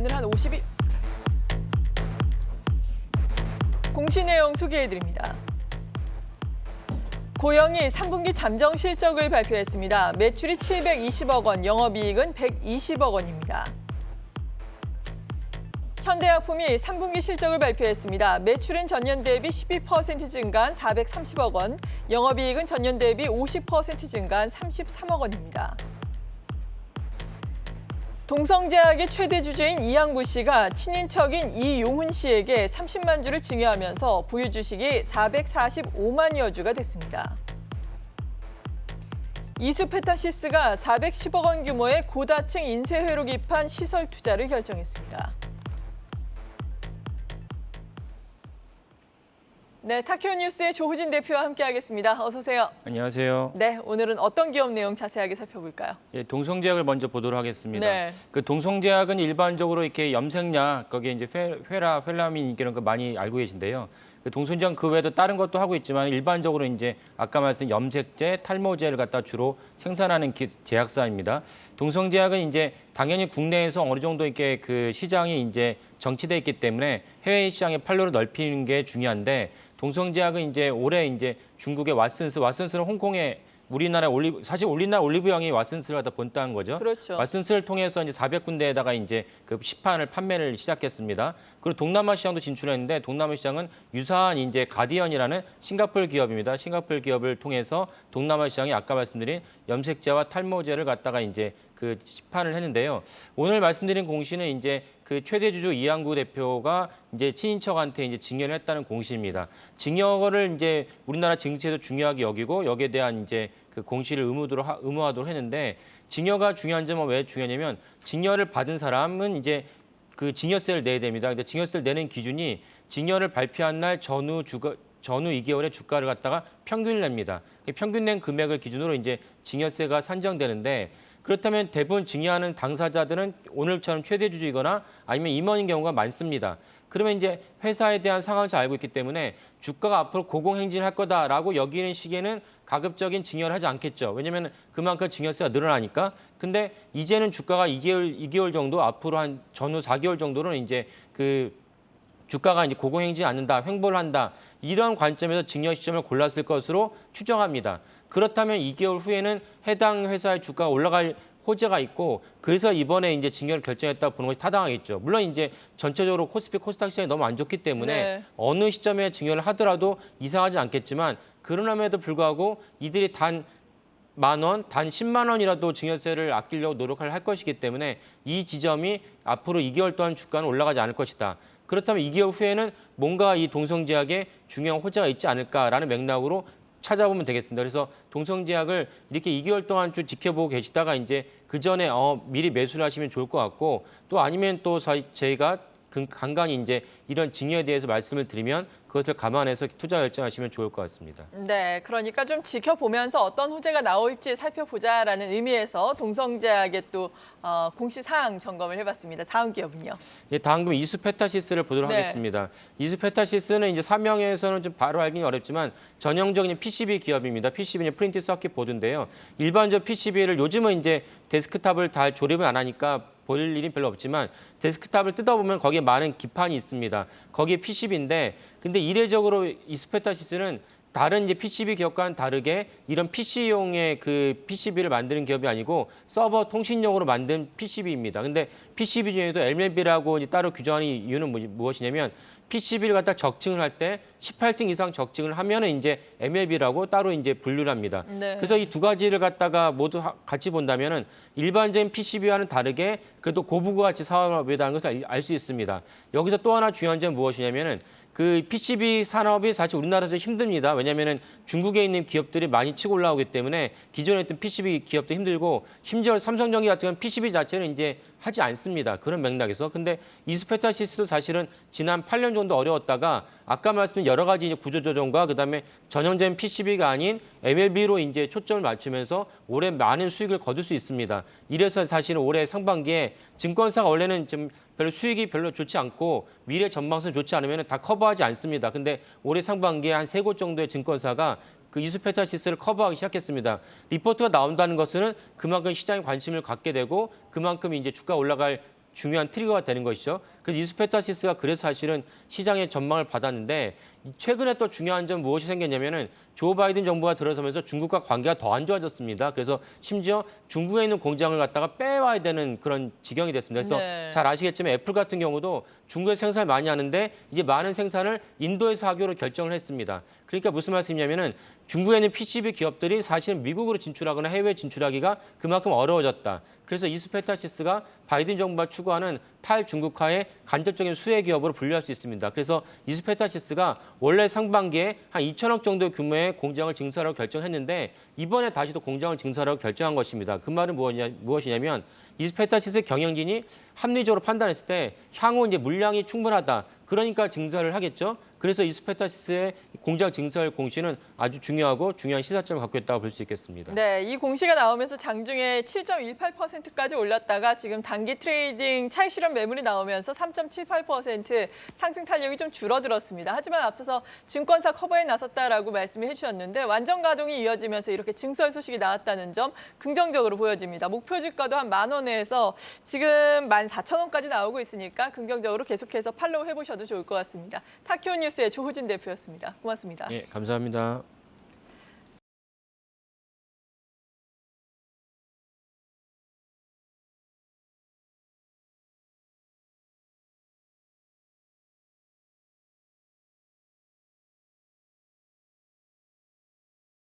오늘 한 50일 공시 내용 소개해드립니다. 고영이 3분기 잠정 실적을 발표했습니다. 매출이 720억 원, 영업이익은 120억 원입니다. 현대약품이 3분기 실적을 발표했습니다. 매출은 전년 대비 12% 증가한 430억 원, 영업이익은 전년 대비 50% 증가한 33억 원입니다. 동성제약의 최대 주주인 이양구 씨가 친인척인 이용훈 씨에게 30만 주를 증여하면서 부유 주식이 445만여 주가 됐습니다. 이수페타시스가 410억 원 규모의 고다층 인쇄회로 기판 시설 투자를 결정했습니다. 네, 타키오 뉴스의 조우진 대표와 함께하겠습니다. 어서 오세요. 안녕하세요. 네, 오늘은 어떤 기업 내용 자세하게 살펴볼까요? 예, 동성제약을 먼저 보도록 하겠습니다. 네. 그 동성제약은 일반적으로 이렇게 염색약, 거기에 이제 펠라민 이런 거 많이 알고 계신데요. 그 동성제약은 그 외에도 다른 것도 하고 있지만 일반적으로 이제 아까 말씀드린 염색제, 탈모제를 갖다 주로 생산하는 제약사입니다. 동성제약은 이제 당연히 국내에서 어느 정도 이렇게 그 시장이 이제 정치돼 있기 때문에 해외 시장의 판로를 넓히는 게 중요한데 동성제약은 이제 올해 이제 중국의 왓슨스는 홍콩에 우리나라 사실 우리나라 올리브영이 왓슨스를 갖다 본따는 거죠. 그렇죠. 왓슨스를 통해서 이제 400군데에다가 이제 그 시판을 판매를 시작했습니다. 그리고 동남아 시장도 진출했는데 동남아 시장은 유사한 이제 가디언이라는 싱가포르 기업입니다. 싱가포르 기업을 통해서 동남아 시장이 아까 말씀드린 염색제와 탈모제를 갖다가 이제 그 시판을 했는데요. 오늘 말씀드린 공시는 이제 그 최대 주주 이양구 대표가 이제 친인척한테 이제 증여를 했다는 공시입니다. 증여를 이제 우리나라 증시에서 중요하게 여기고 여기에 대한 이제 그 공시를 의무화하도록 했는데 증여가 중요한 점은 왜 중요하냐면 증여를 받은 사람은 이제 그 증여세를 내야 됩니다. 근데 증여세를 내는 기준이 증여를 발표한 날 전후 2개월의 주가를 갖다가 평균을 냅니다. 평균 낸 금액을 기준으로 이제 증여세가 산정되는데 그렇다면 대부분 증여하는 당사자들은 오늘처럼 최대 주주이거나 아니면 임원인 경우가 많습니다. 그러면 이제 회사에 대한 상황을 잘 알고 있기 때문에 주가가 앞으로 고공행진할 거다라고 여기는 시기에는 가급적인 증여를 하지 않겠죠. 왜냐하면 그만큼 증여세가 늘어나니까. 근데 이제는 주가가 2개월 정도 앞으로 한 전후 4개월 정도는 이제 그 주가가 이제 고공행진 않는다, 횡보를 한다. 이런 관점에서 증여 시점을 골랐을 것으로 추정합니다. 그렇다면 2개월 후에는 해당 회사의 주가가 올라갈 호재가 있고 그래서 이번에 이제 증여를 결정했다고 보는 것이 타당하겠죠. 물론 이제 전체적으로 코스피 코스닥 시장이 너무 안 좋기 때문에 네. 어느 시점에 증여를 하더라도 이상하지 않겠지만 그러남에도 불구하고 이들이 단 10,000원, 단 10만 원이라도 증여세를 아끼려고 노력을 할 것이기 때문에 이 지점이 앞으로 2개월 동안 주가는 올라가지 않을 것이다. 그렇다면 2개월 후에는 뭔가 이 동성제약에 중요한 호재가 있지 않을까라는 맥락으로 찾아보면 되겠습니다. 그래서 동성제약을 이렇게 2개월 동안 쭉 지켜보고 계시다가 이제 그 전에 미리 매수를 하시면 좋을 것 같고 또 아니면 또 저희가 간간히 이제 이런 증여에 대해서 말씀을 드리면 그것을 감안해서 투자 결정하시면 좋을 것 같습니다. 네, 그러니까 좀 지켜보면서 어떤 호재가 나올지 살펴보자라는 의미에서 동성제약의 또 공시 사항 점검을 해봤습니다. 다음 기업은요? 예, 다음 이수페타시스를 보도록 네. 하겠습니다. 이수페타시스는 이제 사명에서는 좀 바로 알기는 어렵지만 전형적인 PCB 기업입니다. PCB는 프린트 서킷 보드인데요. 일반적 PCB를 요즘은 이제 데스크탑을 다 조립을 안 하니까 볼 일이 별로 없지만 데스크탑을 뜯어보면 거기에 많은 기판이 있습니다. 거기에 PCB인데 근데 이례적으로 이수페타시스는 다른 이제 PCB 기업과는 다르게 이런 PC용의 그 PCB를 만드는 기업이 아니고 서버 통신용으로 만든 PCB입니다. 근데 PCB 중에도 LLB라고 따로 규정하는 이유는 무엇이냐면 PCB를 갖다 적층을 할 때 18층 이상 적층을 하면은 이제 MLB라고 따로 이제 분류를 합니다. 네. 그래서 이 두 가지를 갖다가 모두 같이 본다면은 일반적인 PCB와는 다르게 그래도 고부가 가치 사업이라는 것을 알 수 있습니다. 여기서 또 하나 중요한 점은 무엇이냐면은 그 PCB 산업이 사실 우리나라도 힘듭니다. 왜냐하면 중국에 있는 기업들이 많이 치고 올라오기 때문에 기존에 있던 PCB 기업도 힘들고 심지어 삼성전기 같은 경우는 PCB 자체는 이제 하지 않습니다. 그런 맥락에서. 근데 이수페타시스도 사실은 지난 8년 정도 어려웠다가 아까 말씀드린 여러 가지 이제 구조조정과 그다음에 전형적인 PCB가 아닌 MLB로 이제 초점을 맞추면서 올해 많은 수익을 거둘 수 있습니다. 이래서 사실은 올해 상반기에 증권사가 원래는 좀 별로 수익이 별로 좋지 않고 미래 전망성이 좋지 않으면 다 커버하지 않습니다. 근데 올해 상반기에 한 3곳 정도의 증권사가 그 이수페타시스를 커버하기 시작했습니다. 리포트가 나온다는 것은 그만큼 시장에 관심을 갖게 되고 그만큼 이제 주가 올라갈 중요한 트리거가 되는 것이죠. 그래서 이스페타시스가 그래서 사실은 시장의 전망을 받았는데 최근에 또 중요한 점 무엇이 생겼냐면은 조 바이든 정부가 들어서면서 중국과 관계가 더 안 좋아졌습니다. 그래서 심지어 중국에 있는 공장을 갖다가 빼와야 되는 그런 지경이 됐습니다. 그래서 네. 잘 아시겠지만 애플 같은 경우도 중국에 생산을 많이 하는데 이제 많은 생산을 인도에서 하기로 결정을 했습니다. 그러니까 무슨 말씀이냐면은 중국에 있는 PCB 기업들이 사실은 미국으로 진출하거나 해외 진출하기가 그만큼 어려워졌다. 그래서 이스페타시스가 바이든 정부가 추구하는 탈중국화의 간접적인 수혜 기업으로 분류할 수 있습니다. 그래서 이스페타시스가 원래 상반기에 한 2천억 정도 규모의 공장을 증설하고 결정했는데 이번에 다시 또 공장을 증설하고 결정한 것입니다. 그 말은 무엇이냐면 이스페타시스 경영진이 합리적으로 판단했을 때 향후 이제 물량이 충분하다. 그러니까 증설을 하겠죠. 그래서 이스페타시스의 공장 증설 공시는 아주 중요하고 중요한 시사점을 갖고 있다고 볼 수 있겠습니다. 네, 이 공시가 나오면서 장중에 7.18%까지 올랐다가 지금 단기 트레이딩 차익 실현 매물이 나오면서 3.78% 상승 탄력이 좀 줄어들었습니다. 하지만 앞서서 증권사 커버에 나섰다라고 말씀을 해주셨는데 완전 가동이 이어지면서 이렇게 증설 소식이 나왔다는 점 긍정적으로 보여집니다. 목표 주가도 한 10,000원에서 지금 14,000원까지 나오고 있으니까 긍정적으로 계속해서 팔로우 해보셔도 좋을 것 같습니다. 타키오 뉴스의 조호진 대표였습니다. 고맙습니다. 예, 감사합니다.